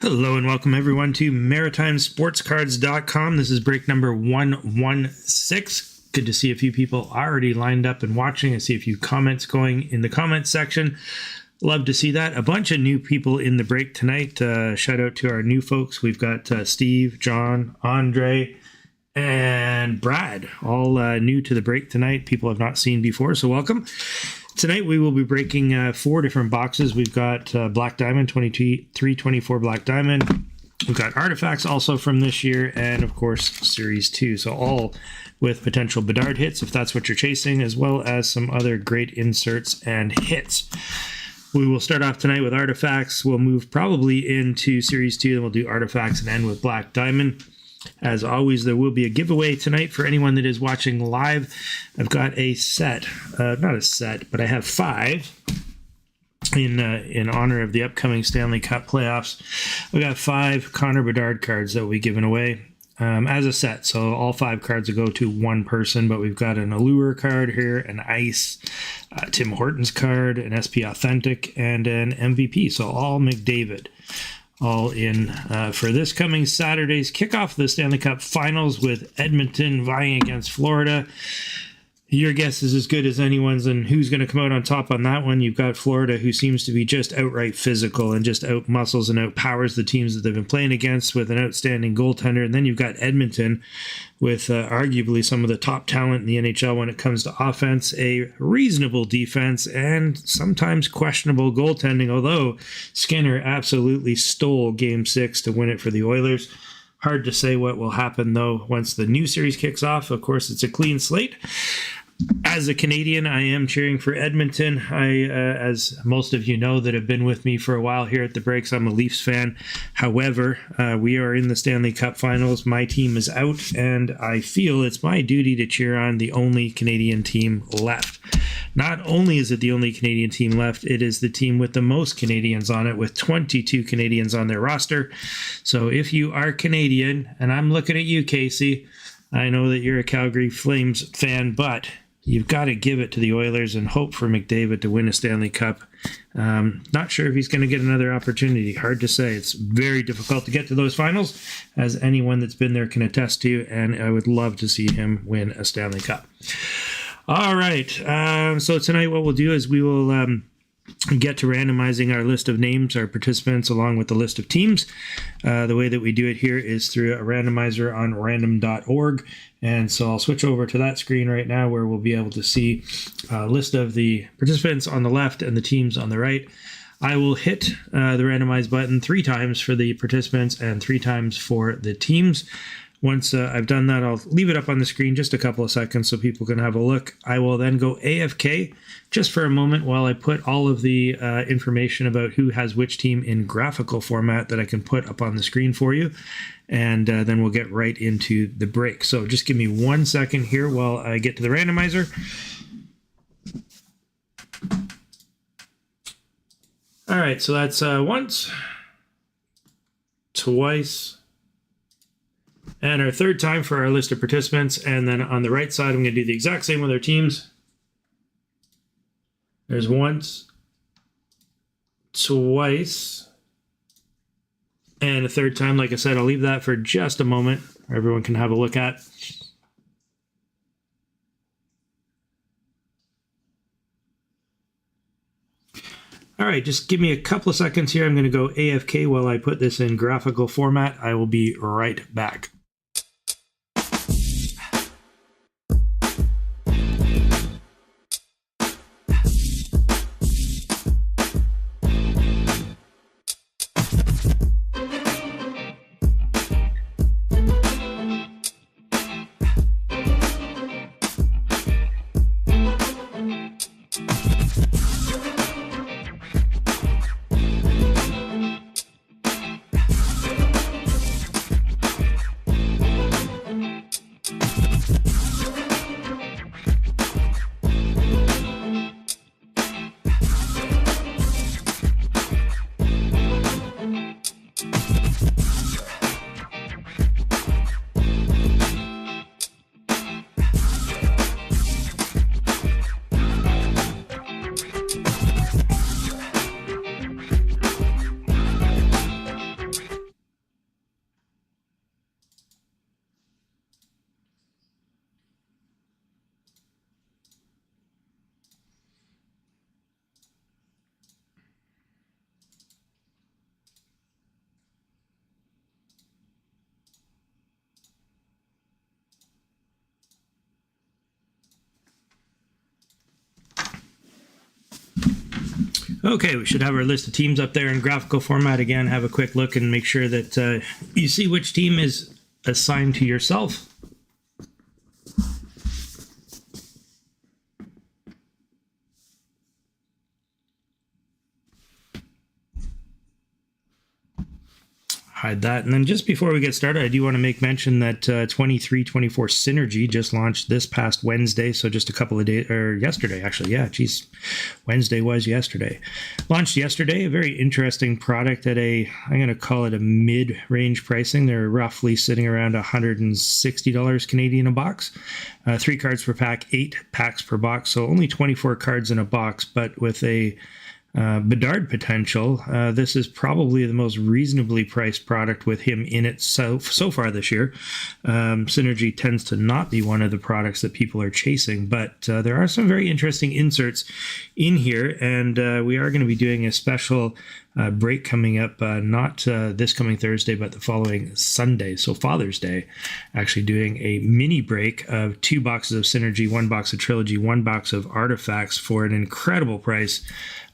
Hello and welcome everyone to MaritimeSportsCards.com. This is break number 116. Good to see a few people already lined up and watching. I see a few comments going in the comments section. Love to see that. A bunch of new people in the break tonight. Shout out to our new folks. We've got Steve, John, Andre, and Brad, all new to the break tonight. People I've not seen before, so welcome. Tonight we will be breaking 4 different boxes. We've got Black Diamond, 324 Black Diamond. We've got artifacts also from this year, and of course Series 2. So all with potential Bedard hits, if that's what you're chasing, as well as some other great inserts and hits. We will start off tonight with artifacts. We'll move probably into Series 2, then we'll do artifacts and end with Black Diamond. As always, there will be a giveaway tonight for anyone that is watching live. I've got a set, not a set, but I have 5 in honor of the upcoming Stanley Cup playoffs. I've got 5 Connor Bedard cards that will be given away as a set. So all 5 cards will go to one person, but we've got an Allure card here, an Ice, Tim Hortons card, an SP Authentic, and an MVP. So all McDavid. All in for this coming Saturday's kickoff of the Stanley Cup Finals with Edmonton vying against Florida. Your guess is as good as anyone's and who's going to come out on top on that one. You've got Florida, who seems to be just outright physical and just out-muscles and outpowers the teams that they've been playing against with an outstanding goaltender. And then you've got Edmonton with arguably some of the top talent in the NHL when it comes to offense, a reasonable defense, and sometimes questionable goaltending, although Skinner absolutely stole Game 6 to win it for the Oilers. Hard to say what will happen, though, once the new series kicks off. Of course, it's a clean slate. As a Canadian, I am cheering for Edmonton. As most of you know that have been with me for a while here at the breaks, I'm a Leafs fan. However, we are in the Stanley Cup Finals. My team is out, and I feel it's my duty to cheer on the only Canadian team left. Not only is it the only Canadian team left, it is the team with the most Canadians on it, with 22 Canadians on their roster. So if you are Canadian, and I'm looking at you, Casey, I know that you're a Calgary Flames fan, but you've got to give it to the Oilers and hope for McDavid to win a Stanley Cup. Not sure if he's going to get another opportunity. Hard to say. It's very difficult to get to those finals, as anyone that's been there can attest to, and I would love to see him win a Stanley Cup. All right. So tonight what we'll do is we will get to randomizing our list of names, our participants, along with the list of teams. The way that we do it here is through a randomizer on random.org. And so I'll switch over to that screen right now where we'll be able to see a list of the participants on the left and the teams on the right. I will hit the randomize button 3 times for the participants and 3 times for the teams. Once I've done that, I'll leave it up on the screen just a couple of seconds so people can have a look. I will then go AFK just for a moment while I put all of the information about who has which team in graphical format that I can put up on the screen for you. And then we'll get right into the break. So just give me 1 second here while I get to the randomizer. All right, so that's once, twice, and our 3rd time for our list of participants. And then on the right side, I'm going to do the exact same with our teams. There's once, twice, and a 3rd time. Like I said, I'll leave that for just a moment. Everyone can have a look at. All right, just give me a couple of seconds here. I'm going to go AFK while I put this in graphical format. I will be right back. Okay, we should have our list of teams up there in graphical format again. Have a quick look and make sure that you see which team is assigned to yourself. Hide that. And then just before we get started, I do want to make mention that 2324 Synergy just launched this past Wednesday. So just a couple of days, or yesterday, actually. Yeah, geez. Wednesday was yesterday. Launched yesterday, a very interesting product at I'm going to call it a mid-range pricing. They're roughly sitting around $160 Canadian a box. 3 cards per pack, 8 packs per box. So only 24 cards in a box, but with a Bedard potential. This is probably the most reasonably priced product with him in it so far this year. Synergy tends to not be one of the products that people are chasing, but there are some very interesting inserts in here, and we are going to be doing a special break coming up, not this coming Thursday, but the following Sunday, so Father's Day, actually doing a mini break of 2 boxes of Synergy, 1 box of Trilogy, 1 box of Artifacts for an incredible price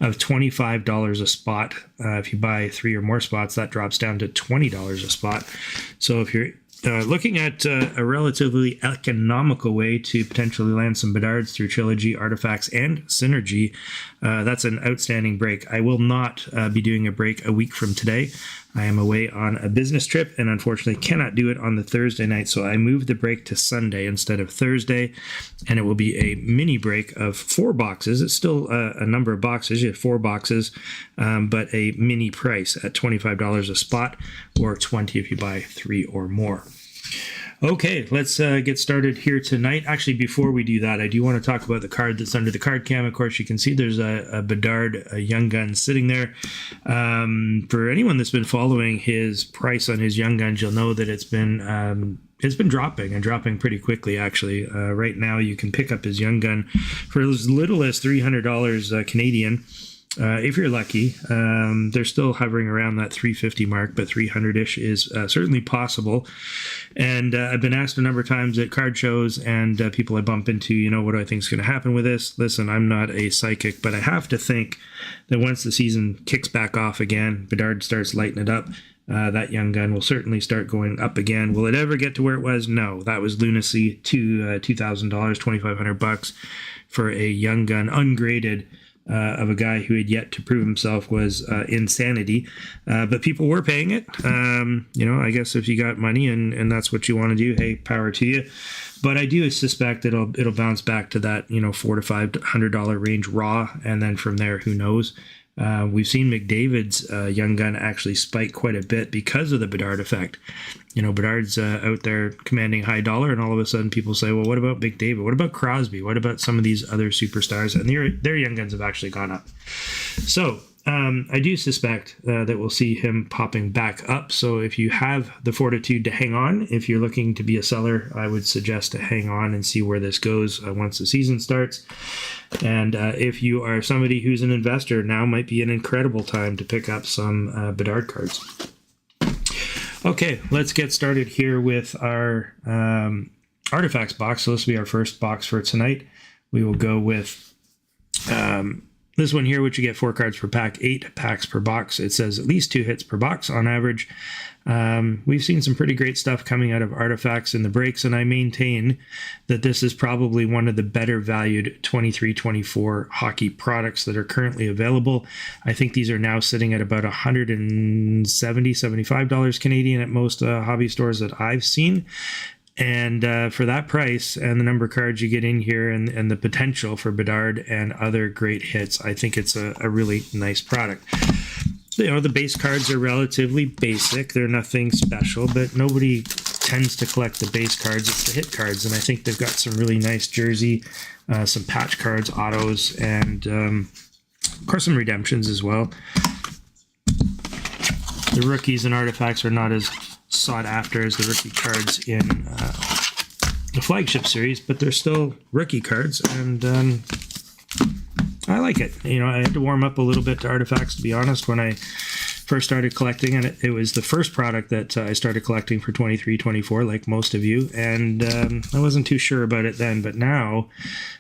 of $25 a spot. If you buy 3 or more spots, that drops down to $20 a spot. So if you're looking at a relatively economical way to potentially land some Bedards through Trilogy, Artifacts, and Synergy, that's an outstanding break. I will not be doing a break a week from today. I am away on a business trip and unfortunately cannot do it on the Thursday night, so I moved the break to Sunday instead of Thursday, and it will be a mini break of 4 boxes. It's still a number of boxes. You have 4 boxes, but a mini price at $25 a spot, or $20 if you buy 3 or more. Okay, let's get started here tonight. Actually, before we do that, I do want to talk about the card that's under the card cam. Of course, you can see there's a Bedard, a Young Gun sitting there. For anyone that's been following his price on his Young Guns, you'll know that it's been dropping, and dropping pretty quickly, actually. Right now, you can pick up his Young Gun for as little as $300 Canadian. If you're lucky. They're still hovering around that $350 mark, but 300-ish is certainly possible. And I've been asked a number of times at card shows and people I bump into, what do I think is going to happen with this? Listen, I'm not a psychic, but I have to think that once the season kicks back off again, Bedard starts lighting it up, that Young Gun will certainly start going up again. Will it ever get to where it was? No, that was lunacy. $2,000, $2,500 for a Young Gun ungraded, of a guy who had yet to prove himself was insanity. But people were paying it. I guess if you got money and that's what you want to do, hey, power to you. But I do suspect it'll bounce back to that, $400 to $500 range raw. And then from there, who knows? We've seen McDavid's Young Gun actually spike quite a bit because of the Bedard effect. Bedard's out there commanding high dollar, and all of a sudden people say, well, what about McDavid? What about Crosby? What about some of these other superstars? And their Young Guns have actually gone up. So I do suspect that we'll see him popping back up. So if you have the fortitude to hang on, if you're looking to be a seller, I would suggest to hang on and see where this goes once the season starts. And if you are somebody who's an investor, now might be an incredible time to pick up some Bedard cards. Okay, let's get started here with our Artifacts box. So this will be our first box for tonight. We will go with this one here, which you get 4 cards per pack, 8 packs per box. It says at least 2 hits per box on average. We've seen some pretty great stuff coming out of Artifacts in the breaks, and I maintain that this is probably one of the better valued 23-24 hockey products that are currently available. I think these are now sitting at about $170, $75 Canadian at most hobby stores that I've seen. And for that price and the number of cards you get in here and the potential for Bedard and other great hits, I think it's a really nice product. The base cards are relatively basic. They're nothing special, but nobody tends to collect the base cards. It's the hit cards, and I think they've got some really nice jersey, some patch cards, autos, and of course some redemptions as well. The rookies and Artifacts are not as sought after as the rookie cards in the flagship series, but they're still rookie cards, and I like it. I had to warm up a little bit to Artifacts, to be honest, when I first started collecting, and it was the first product that I started collecting for 23-24, like most of you, and I wasn't too sure about it then, but now,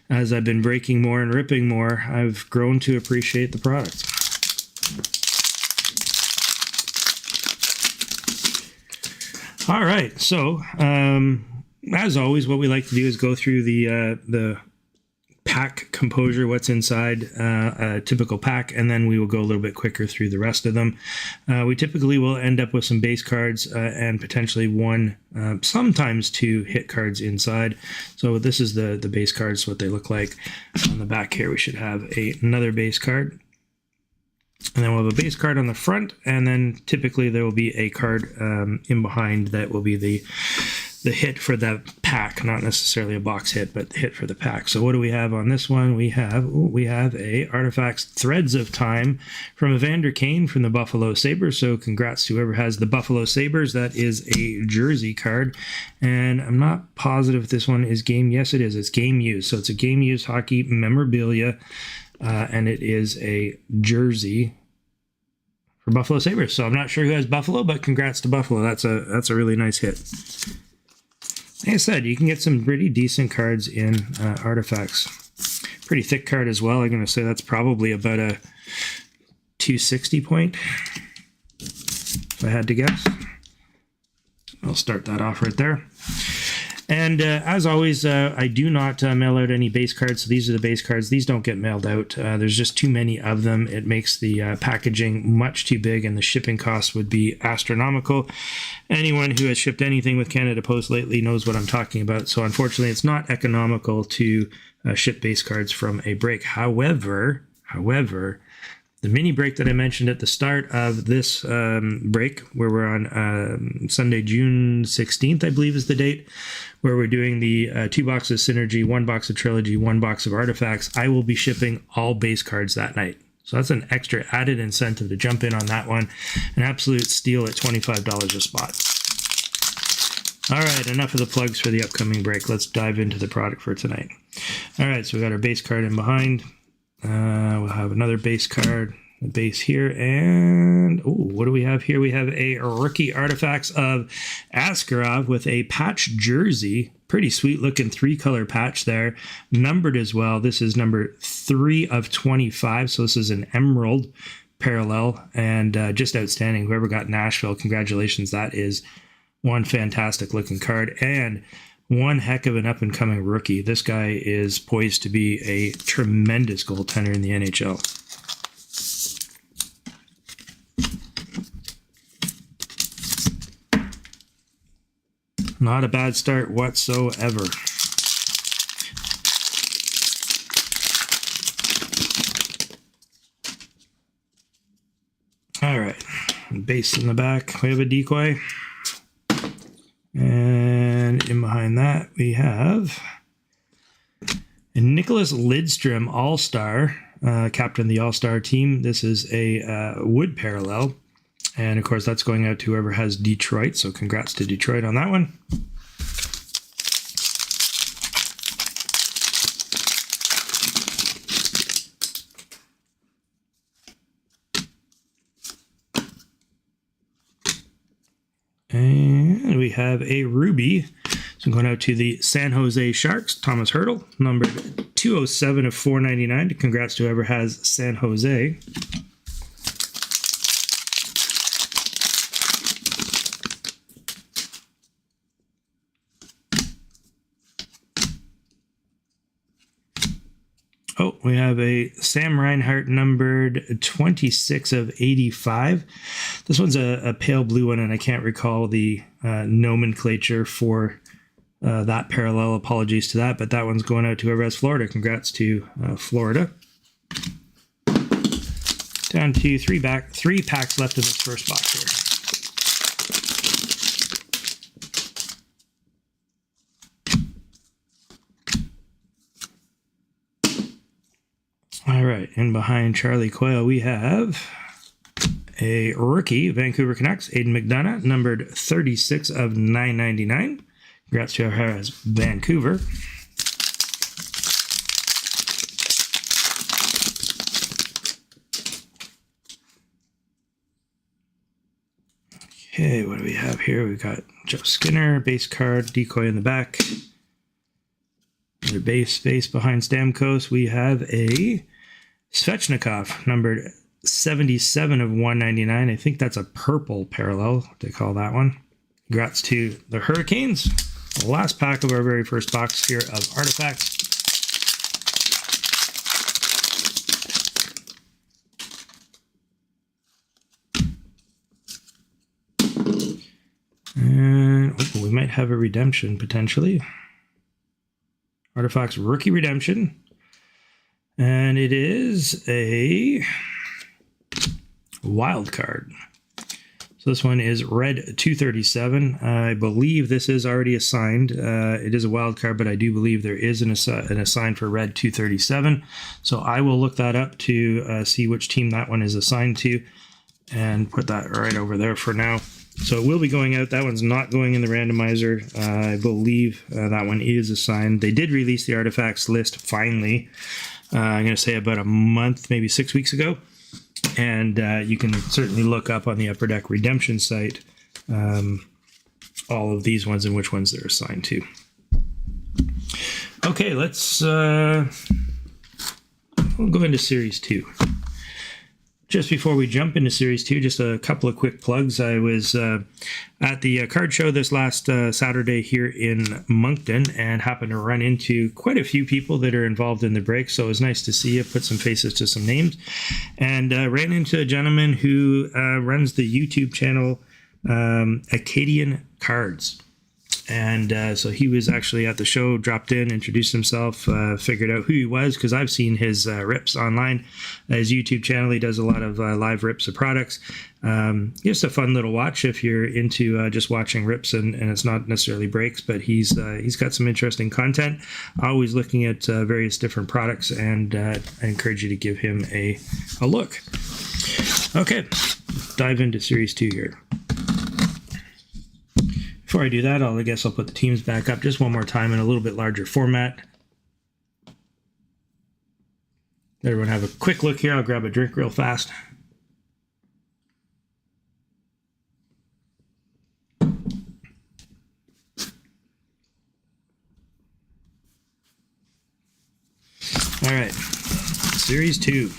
as I've been breaking more and ripping more, I've grown to appreciate the product. All right, so as always, what we like to do is go through the pack composure, what's inside a typical pack, and then we will go a little bit quicker through the rest of them. We typically will end up with some base cards and potentially one, sometimes two hit cards inside. So this is the base cards, what they look like. On the back here, we should have another base card. And then we'll have a base card on the front, and then typically there will be a card in behind that will be the hit for the pack, not necessarily a box hit, but the hit for the pack. So what do we have on this one? We have a Artifacts Threads of Time from Evander Kane from the Buffalo Sabres. So congrats to whoever has the Buffalo Sabres. That is a jersey card, and I'm not positive if this one is game. Yes, it is. It's game used. So it's a game used hockey memorabilia. And it is a jersey for Buffalo Sabres. So I'm not sure who has Buffalo, but congrats to Buffalo. That's a really nice hit. Like I said, you can get some pretty decent cards in Artifacts. Pretty thick card as well. I'm going to say that's probably about a 260 point, if I had to guess. I'll start that off right there. And as always, I do not mail out any base cards. So these are the base cards. These don't get mailed out. There's just too many of them. It makes the packaging much too big, and the shipping costs would be astronomical. Anyone who has shipped anything with Canada Post lately knows what I'm talking about. So unfortunately, it's not economical to ship base cards from a break. However, the mini break that I mentioned at the start of this break, where we're on Sunday, June 16th, I believe is the date, where we're doing the 2 boxes of Synergy, 1 box of Trilogy, 1 box of Artifacts, I will be shipping all base cards that night. So that's an extra added incentive to jump in on that one. An absolute steal at $25 a spot. All right, enough of the plugs for the upcoming break. Let's dive into the product for tonight. All right, so we got our base card in behind. We'll have another base card, a base here, and what do we have here? We have a rookie Artifacts of Askarov with a patch jersey. Pretty sweet looking 3-color patch there, numbered as well. This is number 3 of 25, so this is an emerald parallel, and just outstanding. Whoever got Nashville, congratulations. That is one fantastic looking card, and one heck of an up-and-coming rookie. This guy is poised to be a tremendous goaltender in the NHL. Not a bad start whatsoever. All right, base in the back, we have a decoy. And in behind that, we have a Nicholas Lidstrom All-Star, captain of the All-Star team. This is a wood parallel. And, of course, that's going out to whoever has Detroit. So congrats to Detroit on that one. And we have a Ruby. So going out to the San Jose Sharks, Thomas Hertl, numbered 207 of 499. Congrats to whoever has San Jose. Oh, we have a Sam Reinhart numbered 26 of 85. This one's a pale blue one, and I can't recall the nomenclature for that parallel. Apologies to that, but that one's going out to whoever has Florida. Congrats to Florida. Down to three packs left in this first box here. All right, and behind Charlie Coyle, we have a rookie, Vancouver Canucks, Aiden McDonough, numbered 36 of 999. Congrats to whoever has Vancouver. Okay, what do we have here? We've got Joe Skinner, base card, decoy in the back. Another base behind Stamkos. We have a Svechnikov, numbered 77 of 199. I think that's a purple parallel, what they call that one. Congrats to the Hurricanes. The last pack of our very first box here of artifacts. And we might have a redemption potentially. Artifacts rookie redemption. And it is a wild card. So this one is red 237. I believe this is already assigned. It is a wild card, but I do believe there is an assign for red 237. So I will look that up to see which team that one is assigned to and put that right over there for now. So it will be going out. That one's not going in the randomizer. I believe that one is assigned. They did release the artifacts list finally. I'm going to say about a month, maybe 6 weeks ago. And you can certainly look up on the Upper Deck Redemption site all of these ones and which ones they're assigned to. Okay, let's we'll go into Series 2. Just before we jump into Series 2, just a couple of quick plugs. I was at the card show this last Saturday here in Moncton and happened to run into quite a few people that are involved in the break, so it was nice to see you, put some faces to some names, and ran into a gentleman who runs the YouTube channel Acadian Cards. And so he was actually at the show, dropped in, introduced himself, figured out who he was, because I've seen his rips online. His YouTube channel, he does a lot of live rips of products. Just a fun little watch if you're into just watching rips and it's not necessarily breaks, but he's got some interesting content, always looking at various different products, and I encourage you to give him a look. Okay, dive into Series 2 here. Before I do that, I guess I'll put the teams back up just one more time in a little bit larger format. Everyone have a quick look here. I'll grab a drink real fast. All right, Series 2.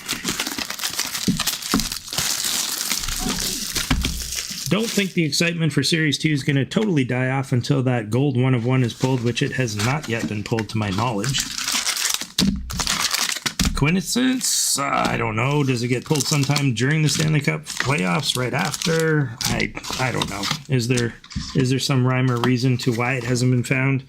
Don't think the excitement for Series 2 is going to totally die off until that gold 1 of 1 is pulled, which it has not yet been pulled to my knowledge. Coincidence? I don't know. Does it get pulled sometime during the Stanley Cup playoffs, right after? I don't know. Is there some rhyme or reason to why it hasn't been found?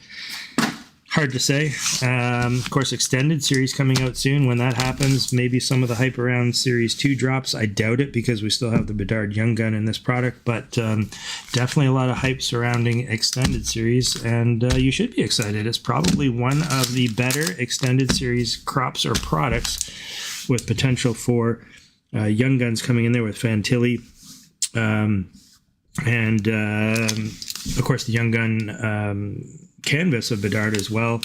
Hard to say. Of course, extended series coming out soon. When that happens, maybe some of the hype around Series 2 drops. I doubt it because we still have the Bedard Young Gun in this product, but definitely a lot of hype surrounding extended series, and you should be excited. It's probably one of the better extended series crops or products with potential for Young Guns coming in there with Fantilli. And of course, the Young Gun canvas of Bedard as well.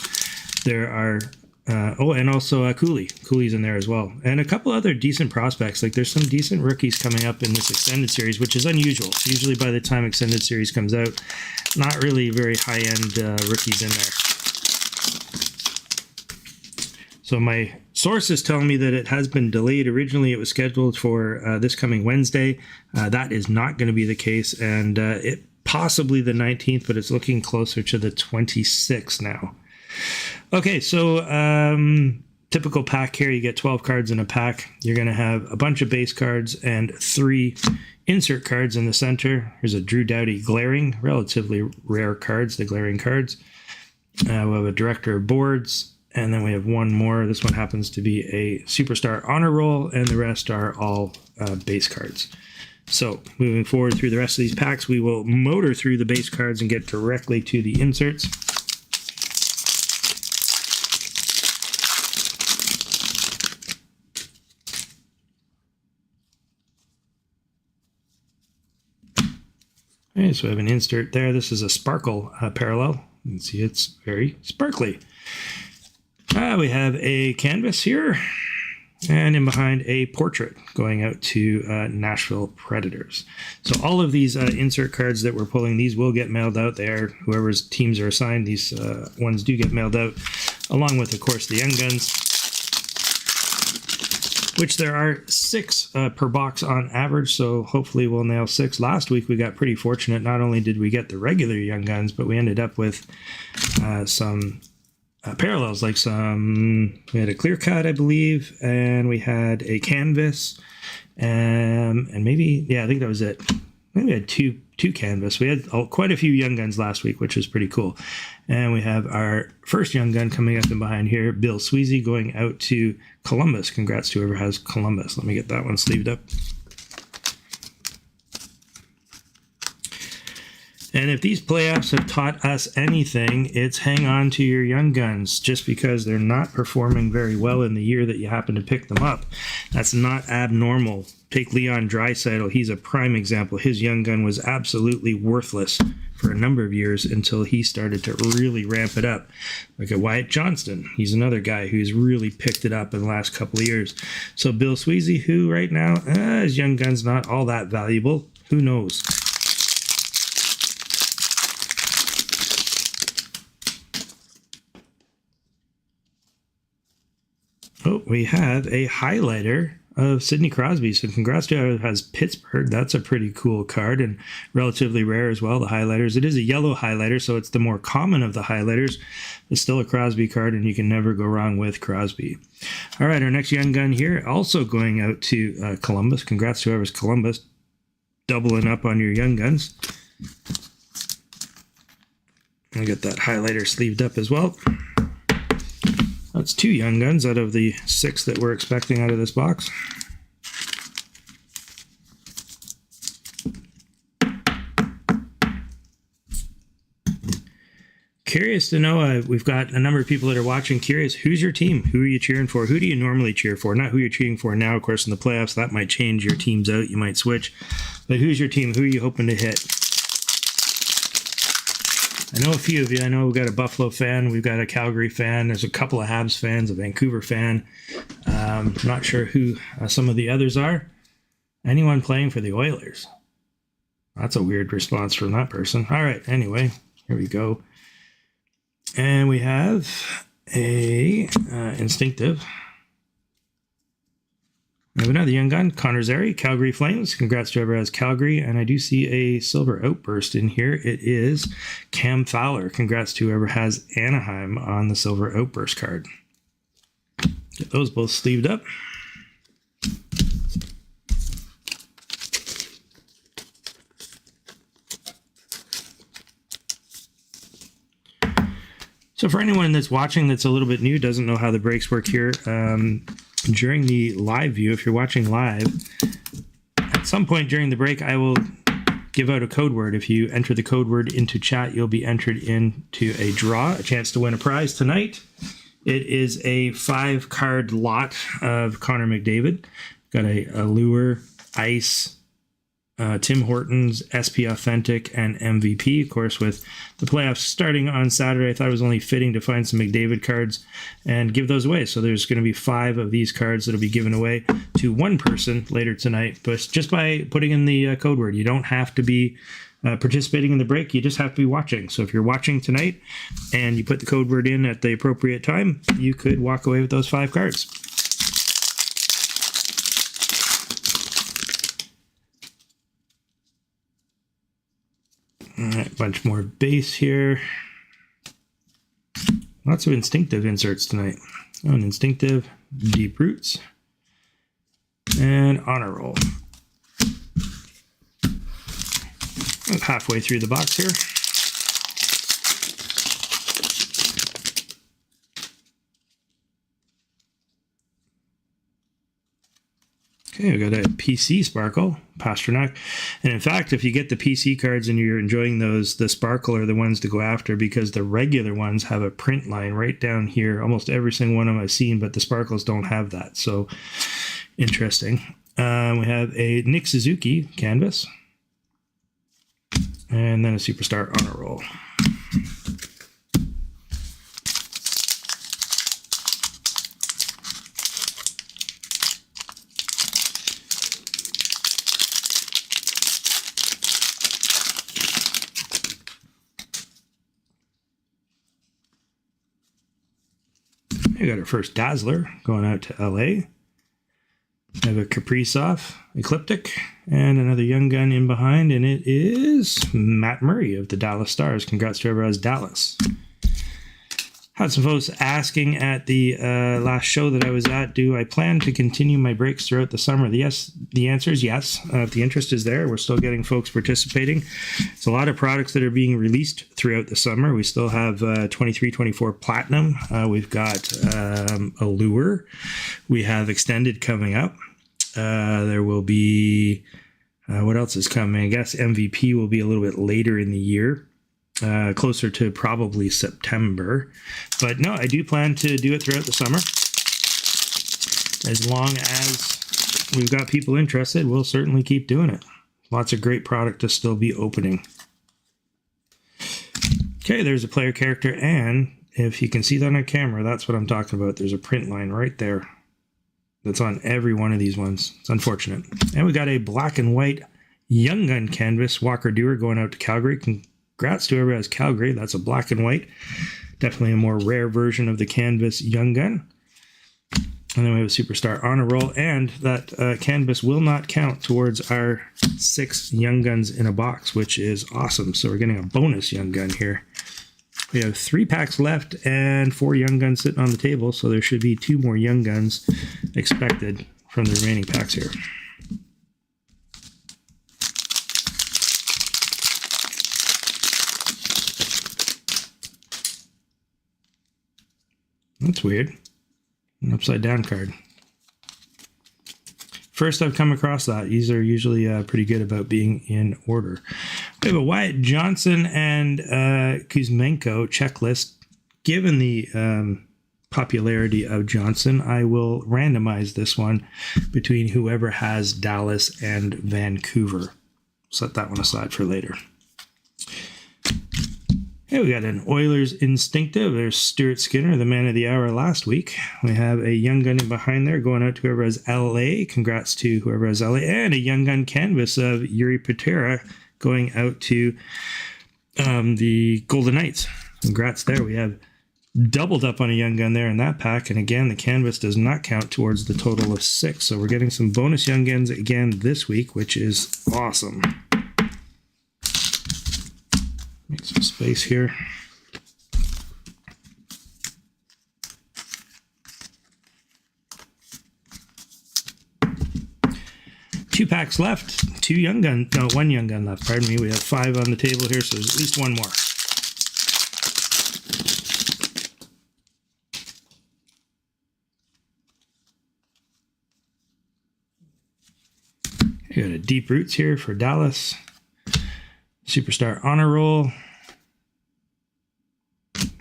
There are and also Cooley's in there as well, and a couple other decent prospects. Like there's some decent rookies coming up in this extended series, which is unusual. Usually by the time extended series comes out, not really very high-end rookies in there. So my source is telling me that it has been delayed. Originally it was scheduled for this coming Wednesday. That is not going to be the case, and it possibly the 19th, but it's looking closer to the 26th now. Okay, so typical pack here. You get 12 cards in a pack. You're going to have a bunch of base cards and 3 insert cards in the center. Here's a Drew Doughty Glaring, relatively rare cards, the Glaring cards. We have a Director of Boards, and then we have one more. This one happens to be a Superstar Honor Roll, and the rest are all base cards. So moving forward through the rest of these packs, we will motor through the base cards and get directly to the inserts. Okay, so we have an insert there. This is a Sparkle parallel. You can see it's very sparkly. We have a canvas here, and in behind a portrait going out to Nashville Predators. So all of these insert cards that we're pulling, these will get mailed out there. Whoever's teams are assigned, these ones do get mailed out, along with, of course, the Young Guns. which there are 6 per box on average, so hopefully we'll nail 6. Last week we got pretty fortunate. Not only did we get the regular Young Guns, but we ended up with some parallels, like we had a clear cut, I believe, and we had a canvas, and maybe, I think that was it. Maybe we had two canvas. We had quite a few Young Guns last week, which is pretty cool. And we have our first Young Gun coming up and behind here, Bill Sweezy, going out to Columbus. Congrats to whoever has Columbus. Let me get that one sleeved up. And if these playoffs have taught us anything, it's hang on to your Young Guns. Just because they're not performing very well in the year that you happen to pick them up, that's not abnormal. Take Leon Draisaitl. He's a prime example. His Young Gun was absolutely worthless for a number of years until he started to really ramp it up. Look at Wyatt Johnston. He's another guy who's really picked it up in the last couple of years. So Bill Sweezy, who right now, his Young Gun's not all that valuable. Who knows? Oh, we have a highlighter of Sidney Crosby. So congrats to whoever has Pittsburgh. That's a pretty cool card and relatively rare as well, the highlighters. It is a yellow highlighter, so it's the more common of the highlighters. It's still a Crosby card, and you can never go wrong with Crosby. All right, our next Young Gun here, also going out to Columbus. Congrats to whoever's Columbus. Doubling up on your Young Guns. I get that highlighter sleeved up as well. That's 2 Young Guns out of the 6 that we're expecting out of this box. Curious to know, we've got a number of people that are watching. Curious, who's your team? Who are you cheering for? Who do you normally cheer for? Not who you're cheering for now, of course, in the playoffs. That might change your teams out. You might switch. But who's your team? Who are you hoping to hit? I know a few of you. I know we've got a Buffalo fan. We've got a Calgary fan. There's a couple of Habs fans, a Vancouver fan. Not sure who some of the others are. Anyone playing for the Oilers? That's a weird response from that person. All right. Anyway, here we go. And we have a instinctive. We have another Young Gun, Connor Zary, Calgary Flames. Congrats to whoever has Calgary. And I do see a silver outburst in here. It is Cam Fowler. Congrats to whoever has Anaheim on the silver outburst card. Get those both sleeved up. So for anyone that's watching that's a little bit new, doesn't know how the breaks work here, during the live view, if you're watching live, at some point during the break, I will give out a code word. If you enter the code word into chat, you'll be entered into a draw, a chance to win a prize tonight. It is a 5-card lot of Connor McDavid. Got a Allure, Ice, Tim Hortons, SP Authentic, and MVP. Of course, with the playoffs starting on Saturday, I thought it was only fitting to find some McDavid cards and give those away. So there's going to be 5 of these cards that will be given away to one person later tonight, but just by putting in the code word. You don't have to be participating in the break. You just have to be watching. So if you're watching tonight and you put the code word in at the appropriate time, you could walk away with those 5 cards. All right, bunch more base here. Lots of instinctive inserts tonight. Oh, an instinctive, deep roots, and honor roll. About halfway through the box here. Okay, we got a PC Sparkle, Pasternak. And in fact, if you get the PC cards and you're enjoying those, the Sparkle are the ones to go after, because the regular ones have a print line right down here. Almost every single one of them I've seen, but the Sparkles don't have that. So interesting. We have a Nick Suzuki canvas. And then a Superstar honor roll. We got our first Dazzler going out to LA. I have a Kaprizov Ecliptic and another young gun in behind, and it is Matt Murray of the Dallas Stars. Congrats to everyone else, Dallas. Had some folks asking at the last show that I was at, do I plan to continue my breaks throughout the summer? The answer is yes. If the interest is there, we're still getting folks participating. It's a lot of products that are being released throughout the summer. We still have 2324 Platinum. We've got Allure. We have Extended coming up. There will be, what else is coming? I guess MVP will be a little bit later in the year. Closer to probably September. But no, I do plan to do it throughout the summer. As long as we've got people interested, we'll certainly keep doing it. Lots of great product to still be opening. Okay, there's a player character, and if you can see that on camera, that's what I'm talking about. There's a print line right there that's on every one of these ones. It's unfortunate. And we got a black and white Young Gun canvas, Walker Dewar, going out to Calgary. Congrats to whoever has Calgary. That's a black and white. Definitely a more rare version of the canvas Young Gun. And then we have a Superstar Honor Roll. And that canvas will not count towards our 6 Young Guns in a box, which is awesome. So we're getting a bonus Young Gun here. We have 3 packs left and 4 Young Guns sitting on the table. So there should be 2 more Young Guns expected from the remaining packs here. That's weird. An upside down card. First I've come across that. These are usually pretty good about being in order. We have a Wyatt Johnson and Kuzmenko checklist. Given the popularity of Johnson, I will randomize this one between whoever has Dallas and Vancouver. Set that one aside for later. Hey, we got an Oilers Instinctive. There's Stuart Skinner, the man of the hour last week. We have a Young Gun in behind there going out to whoever has LA. Congrats to whoever has LA. And a Young Gun canvas of Yuri Patera going out to the Golden Knights. Congrats there. We have doubled up on a Young Gun there in that pack. And again, the canvas does not count towards the total of 6. So we're getting some bonus Young Guns again this week, which is awesome. Make some space here. Two packs left. 1 Young Gun left. Pardon me. We have 5 on the table here, so there's at least 1 more. You got a Deep Roots here for Dallas. Superstar Honor Roll.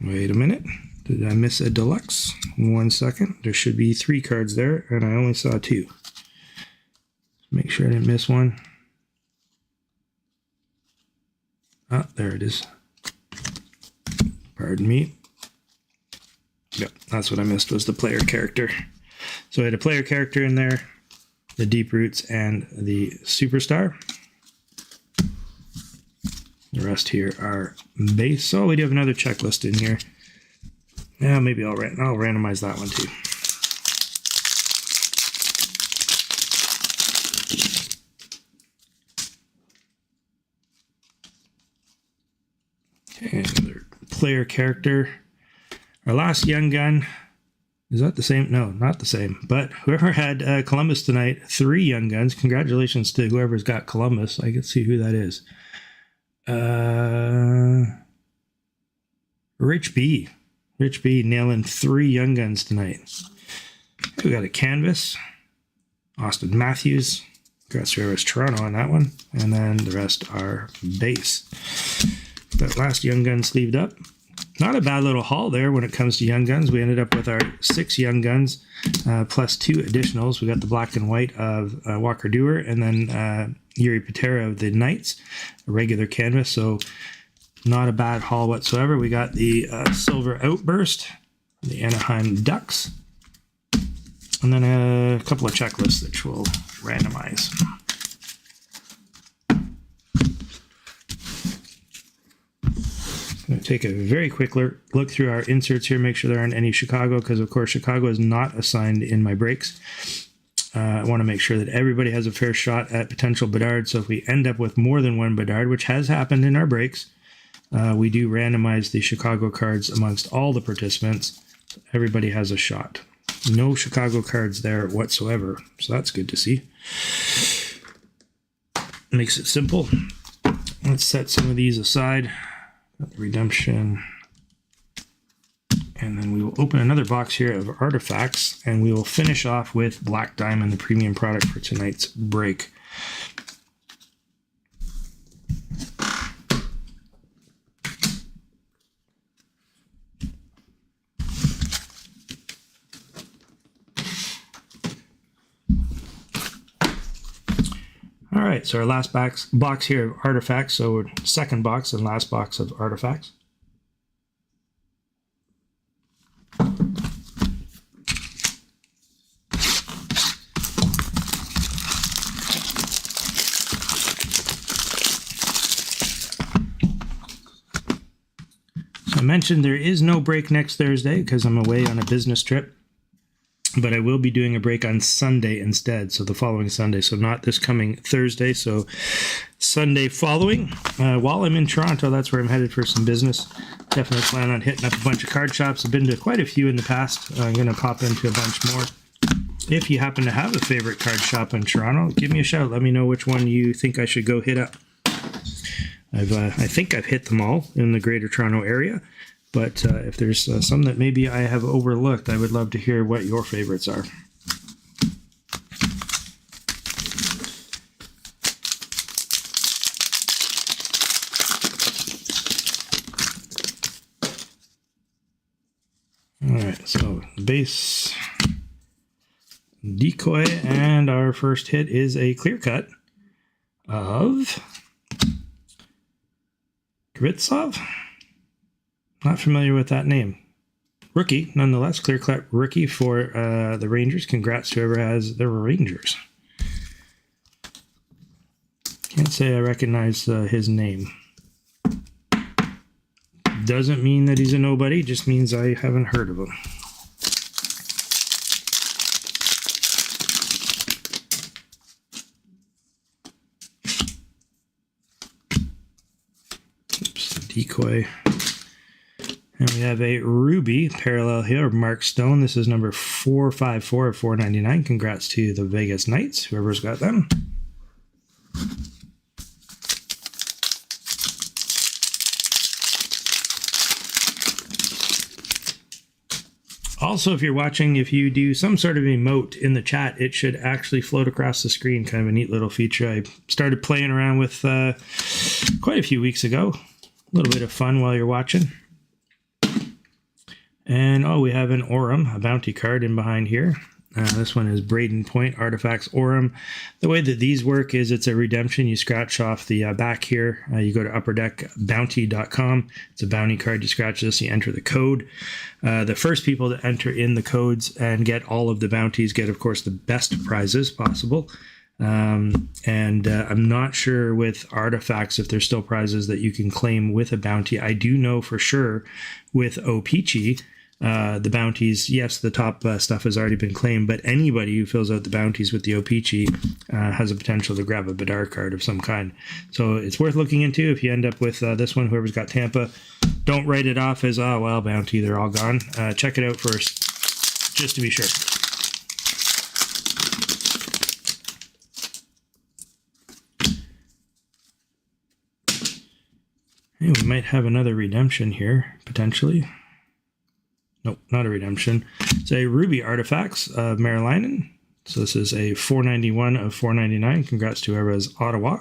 Wait a minute. Did I miss a deluxe? 1 second. There should be 3 cards there, and I only saw 2. Make sure I didn't miss one. Ah, there it is. Pardon me. Yep, that's what I missed, was the player character. So I had a player character in there, the Deep Roots, and the Superstar. The rest here are base. Oh, we do have another checklist in here. Yeah, maybe I'll randomize that one too. Okay, another player character. Our last Young Gun. Is that the same? No, not the same. But whoever had Columbus tonight, 3 Young Guns. Congratulations to whoever's got Columbus. I can see who that is. Rich B nailing 3 Young Guns tonight. We got a canvas, Austin Matthews. Congrats to whoever's Toronto on that one, and then the rest are base. That last Young Gun sleeved up. Not a bad little haul there when it comes to Young Guns. We ended up with our 6 Young Guns plus 2 additionals. We got the black and white of Walker Dewar, and then Yuri Patera of the Knights, a regular canvas. So not a bad haul whatsoever. We got the Silver Outburst, the Anaheim Ducks, and then a couple of checklists that we'll randomize. I'm going to take a very quick look through our inserts here, make sure there aren't any Chicago, because of course Chicago is not assigned in my breaks. I want to make sure that everybody has a fair shot at potential Bedard. So if we end up with more than one Bedard, which has happened in our breaks, we do randomize the Chicago cards amongst all the participants. Everybody has a shot. No Chicago cards there whatsoever. So that's good to see. Makes it simple. Let's set some of these aside. Redemption. And then we will open another box here of artifacts, and we will finish off with Black Diamond, the premium product for tonight's break. All right, so our last box here of artifacts, so second box and last box of artifacts. I mentioned there is no break next Thursday because I'm away on a business trip, but I will be doing a break on Sunday instead, so the following Sunday, so not this coming Thursday, so Sunday following. While I'm in Toronto, that's where I'm headed for some business. Definitely plan on hitting up a bunch of card shops. I've been to quite a few in the past. I'm going to pop into a bunch more. If you happen to have a favorite card shop in Toronto, give me a shout. Let me know which one you think I should go hit up. I think I've hit them all in the Greater Toronto area, but if there's some that maybe I have overlooked, I would love to hear what your favorites are. All right, so base, decoy, and our first hit is a clear cut of Krivtsov? Not familiar with that name. Rookie, nonetheless, clear cut rookie for the Rangers. Congrats to whoever has the Rangers. Can't say I recognize his name. Doesn't mean that he's a nobody, just means I haven't heard of him. Decoy. And we have a Ruby parallel here of Mark Stone. This is number 454 of 499. Congrats to the Vegas Knights, whoever's got them. Also, if you're watching, if you do some sort of emote in the chat, it should actually float across the screen. Kind of a neat little feature I started playing around with quite a few weeks ago. A little bit of fun while you're watching. And we have an Aurum, a bounty card in behind here. This one is Braden Point Artifacts Aurum. The way that these work is it's a redemption. You scratch off the back here. You go to upperdeckbounty.com. It's a bounty card. You scratch this, you enter the code. The first people to enter in the codes and get all of the bounties get, of course, the best prizes possible. I'm not sure with artifacts if there's still prizes that you can claim with a bounty. I do know for sure with O-Pee-Chee, the bounties, yes, the top stuff has already been claimed, but anybody who fills out the bounties with the O-Pee-Chee has a potential to grab a Bedard card of some kind. So it's worth looking into. If you end up with this one, whoever's got Tampa, don't write it off as, oh, well, bounty, they're all gone. Check it out first, just to be sure. Hey, we might have another redemption here, potentially. Nope, not a redemption. It's a Ruby Artifacts of Marilinen. So this is a 491 of 499. Congrats to whoever has Ottawa.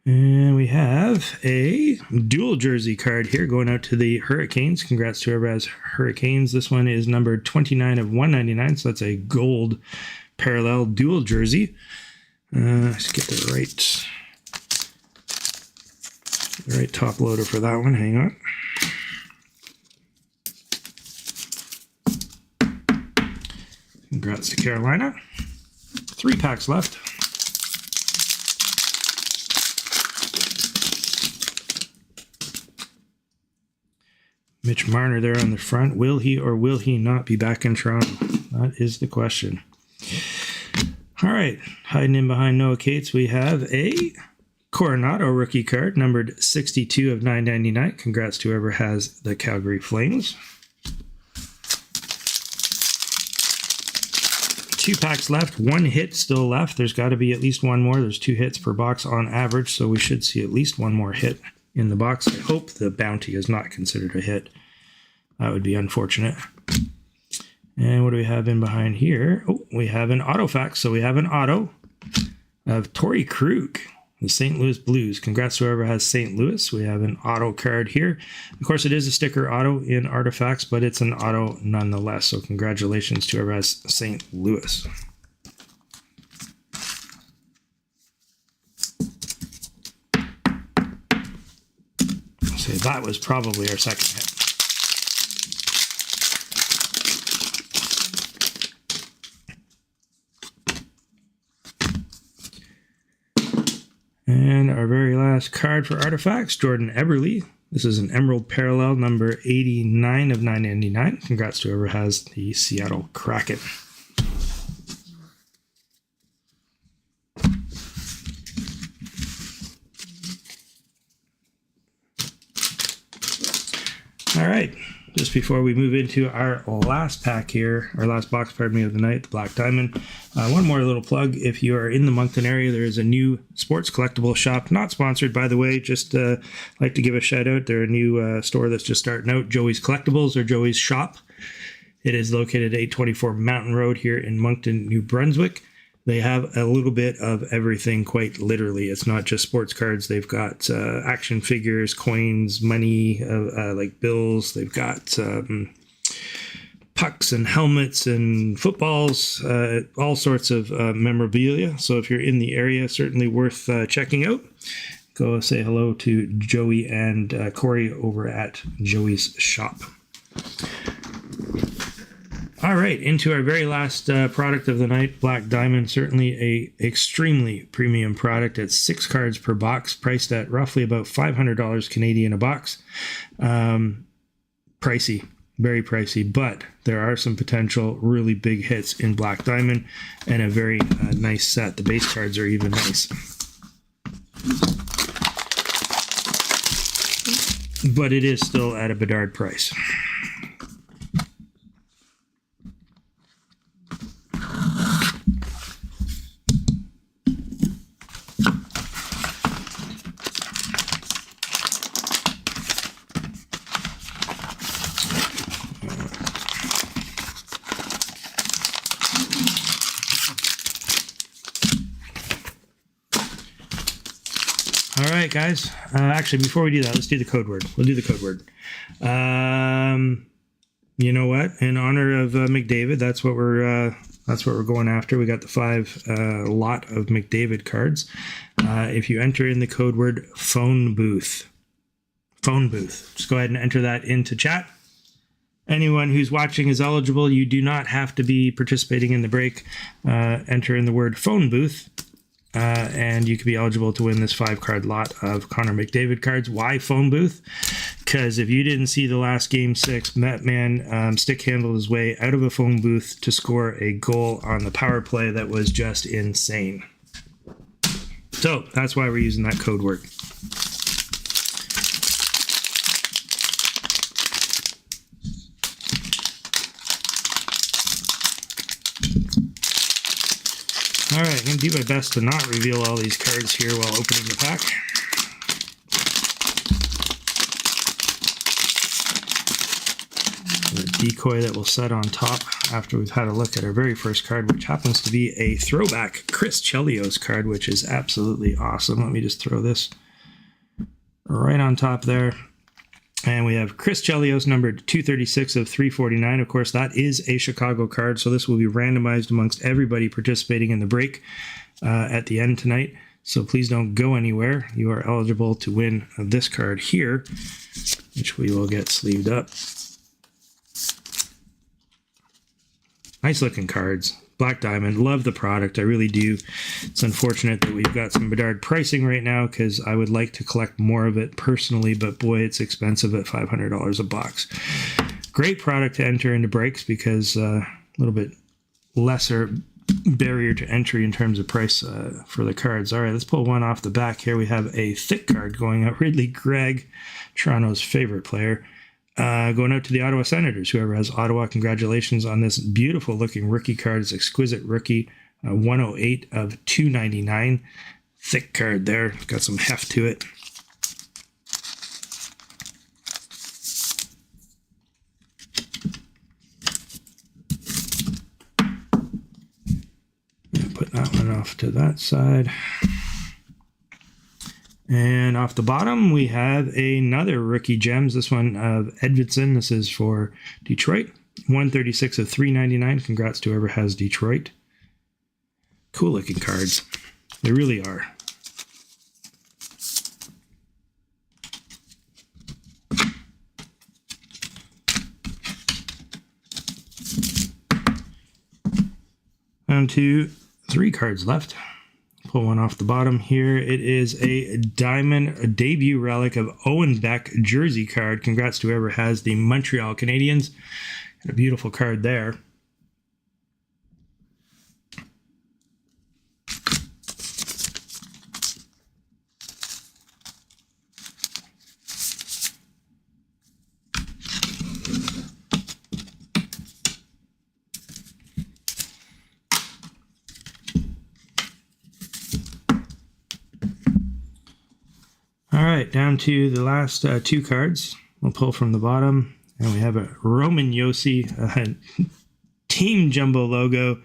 And we have a dual jersey card here going out to the Hurricanes. Congrats to whoever has Hurricanes. This one is numbered 29 of 199, so that's a gold parallel dual jersey. Let's get the right top loader for that one. Hang on. Congrats to Carolina. 3 packs left. Mitch Marner there on the front. Will he or will he not be back in Toronto? That is the question. All right, hiding in behind Noah Cates, we have a Coronado rookie card, numbered 62 of 999. Congrats to whoever has the Calgary Flames. 2 packs left, 1 hit still left. There's got to be at least one more. There's 2 hits per box on average, so we should see at least one more hit in the box. I hope the bounty is not considered a hit. That would be unfortunate. And what do we have in behind here? Oh, we have an autofax. So we have an auto of Torrey Krug, the St. Louis Blues. Congrats to whoever has St. Louis. We have an auto card here. Of course, it is a sticker auto in Artifacts, but it's an auto nonetheless. So congratulations to whoever has St. Louis. So that was probably our second hit. And our very last card for Artifacts, Jordan Eberle. This is an Emerald Parallel, number 89 of 999. Congrats to whoever has the Seattle Kraken. All right, just before we move into our last pack here, our last box, pardon me, of the night, the Black Diamond. One more little plug. If you are in the Moncton area, there is a new sports collectible shop, not sponsored, by the way, just like to give a shout out. They're a new store that's just starting out, Joey's Collectibles, or Joey's Shop. It is located at 824 Mountain Road here in Moncton, New Brunswick. They have a little bit of everything, quite literally. It's not just sports cards. They've got action figures, coins, money, like bills. They've got pucks and helmets and footballs, all sorts of memorabilia. So if you're in the area, certainly worth checking out. Go say hello to Joey and Corey over at Joey's Shop. All right, into our very last product of the night, Black Diamond. Certainly a extremely premium product at 6 cards per box, priced at roughly about $500 Canadian a box. Pricey, very pricey, but there are some potential really big hits in Black Diamond and a very nice set. The base cards are even nice. But it is still at a Bedard price. All right, guys. Actually, before we do that, let's do the code word. We'll do the code word. You know what? In honor of McDavid, that's what we're going after. We got the 5 lot of McDavid cards. If you enter in the code word phone booth, just go ahead and enter that into chat. Anyone who's watching is eligible. You do not have to be participating in the break. Enter in the word phone booth. And you could be eligible to win this 5-card lot of Connor McDavid cards. Why phone booth? Because if you didn't see the last Game 6, that man stick-handled his way out of a phone booth to score a goal on the power play that was just insane. So that's why we're using that code word. All right, I'm going to do my best to not reveal all these cards here while opening the pack. The decoy that we'll set on top after we've had a look at our very first card, which happens to be a throwback Chris Chelios card, which is absolutely awesome. Let me just throw this right on top there. And we have Chris Chelios, numbered 236 of 349. Of course, that is a Chicago card, so this will be randomized amongst everybody participating in the break at the end tonight. So please don't go anywhere. You are eligible to win this card here, which we will get sleeved up. Nice looking cards. Black Diamond. Love the product. I really do. It's unfortunate that we've got some Bedard pricing right now because I would like to collect more of it personally, but boy, it's expensive at $500 a box. Great product to enter into breaks because a little bit lesser barrier to entry in terms of price for the cards. All right, let's pull one off the back here. We have a thick card going out. Ridley Gregg, Toronto's favorite player. Going out to the Ottawa Senators. Whoever has Ottawa, congratulations on this beautiful looking rookie card. It's exquisite rookie, 108 of 299. Thick card there. Got some heft to it. Put that one off to that side. And off the bottom, we have another rookie gems. This one of Edvidson. This is for Detroit. 136 of 399. Congrats to whoever has Detroit. Cool looking cards. They really are. Down to 3 cards left. Pull one off the bottom here. It is a diamond debut relic of Owen Beck jersey card. Congrats to whoever has the Montreal Canadiens. Got a beautiful card there. All right, down to the last 2 cards. We'll pull from the bottom, and we have a Roman Josi Team Jumbo logo.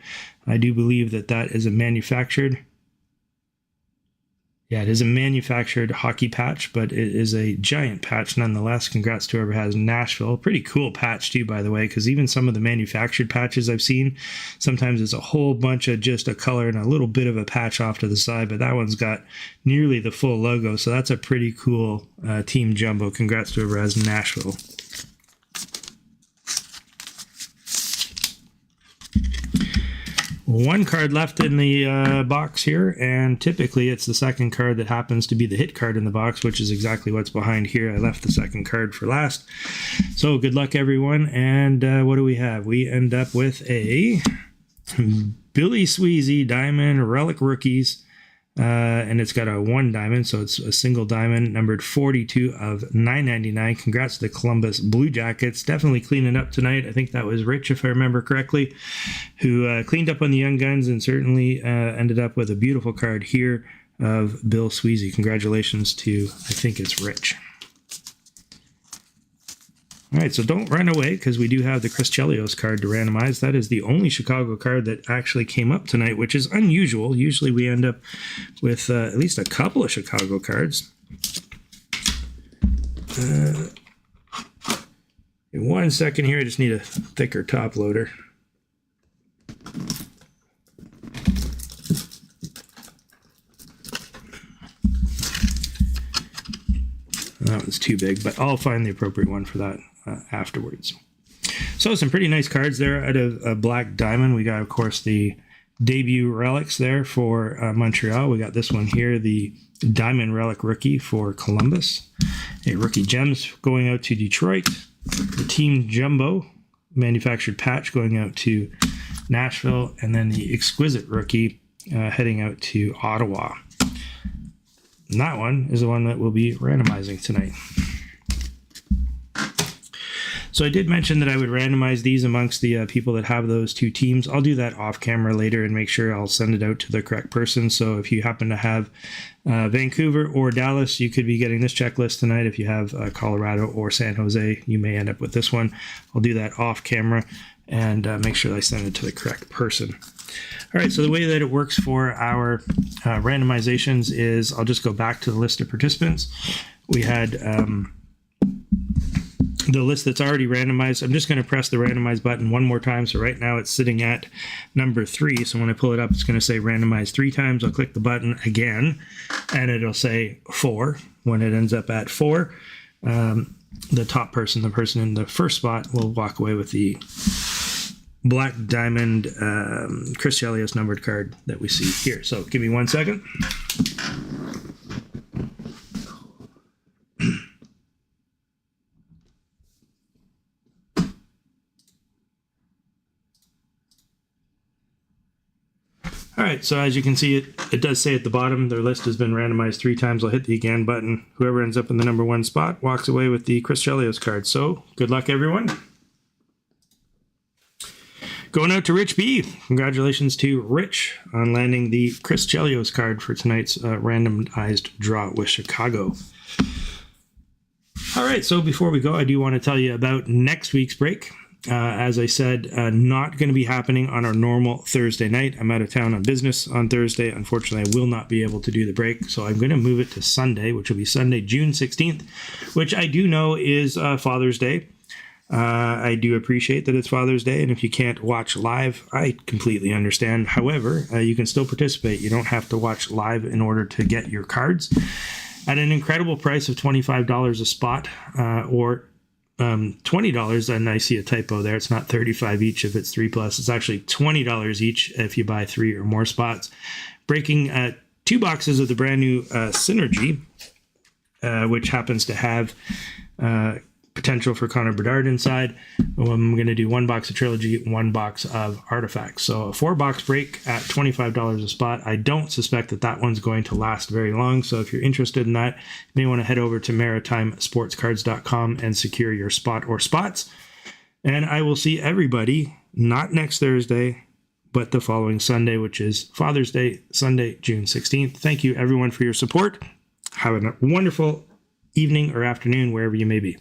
I do believe that that is a manufactured. Yeah, it is a manufactured hockey patch, but it is a giant patch nonetheless. Congrats to whoever has Nashville. Pretty cool patch too, by the way, because even some of the manufactured patches I've seen, sometimes it's a whole bunch of just a color and a little bit of a patch off to the side, but that one's got nearly the full logo, so that's a pretty cool Team Jumbo. Congrats to whoever has Nashville. One card left in the box here, and typically it's the second card that happens to be the hit card in the box, which is exactly what's behind here. I left the second card for last. So good luck, everyone. And what do we have? We end up with a Billy Sweezy Diamond Relic Rookies. And it's got a 1 diamond, so it's a single diamond, numbered 42 of 999. Congrats to the Columbus Blue Jackets. Definitely cleaning up tonight. I think that was Rich, if I remember correctly, who cleaned up on the Young Guns and certainly ended up with a beautiful card here of Bill Sweezy. Congratulations to, I think it's Rich. All right, so don't run away because we do have the Chris Chelios card to randomize. That is the only Chicago card that actually came up tonight, which is unusual. Usually we end up with at least a couple of Chicago cards. In 1 second here, I just need a thicker top loader. That one's too big, but I'll find the appropriate one for that afterwards. So some pretty nice cards there out of Black Diamond. We got, of course, the debut relics there for Montreal. We got this one here, the Diamond Relic Rookie for Columbus. A Rookie Gems going out to Detroit. The Team Jumbo manufactured patch going out to Nashville. And then the Exquisite Rookie heading out to Ottawa. And that one is the one that we'll be randomizing tonight. So I did mention that I would randomize these amongst the people that have those 2 teams. I'll do that off camera later and make sure I'll send it out to the correct person. So if you happen to have Vancouver or Dallas, you could be getting this checklist tonight. If you have Colorado or San Jose, you may end up with this one. I'll do that off camera and make sure I send it to the correct person. All right, so the way that it works for our randomizations is I'll just go back to the list of participants. We had the list that's already randomized. I'm just going to press the randomize button one more time. So right now it's sitting at number 3. So when I pull it up, it's going to say randomize 3 times. I'll click the button again and it'll say 4. When it ends up at 4, the top person, the person in the first spot, will walk away with the black diamond Chris Chelios numbered card that we see here. So give me 1 second. All right, so as you can see, it does say at the bottom, their list has been randomized 3 times. I'll hit the again button. Whoever ends up in the number 1 spot walks away with the Chris Chelios card. So good luck, everyone. Going out to Rich B. Congratulations to Rich on landing the Chris Chelios card for tonight's randomized draw with Chicago. All right, so before we go, I do want to tell you about next week's break. As I said, not going to be happening on our normal Thursday night. I'm out of town on business on Thursday. Unfortunately, I will not be able to do the break, so I'm going to move it to Sunday, which will be Sunday, June 16th, which I do know is Father's Day. I do appreciate that it's Father's Day, and if you can't watch live, I completely understand. However, you can still participate. You don't have to watch live in order to get your cards at an incredible price of $25 a spot, or $20, and I see a typo there. It's not $35 each if it's 3+. It's actually $20 each if you buy 3 or more spots. Breaking 2 boxes of the brand new Synergy, which happens to have potential for Connor Bedard inside. I'm going to do 1 box of Trilogy, 1 box of Artifacts. So a 4-box break at $25 a spot. I don't suspect that one's going to last very long. So if you're interested in that, you may want to head over to maritimesportscards.com and secure your spot or spots. And I will see everybody not next Thursday, but the following Sunday, which is Father's Day, Sunday, June 16th. Thank you everyone for your support. Have a wonderful evening or afternoon, wherever you may be.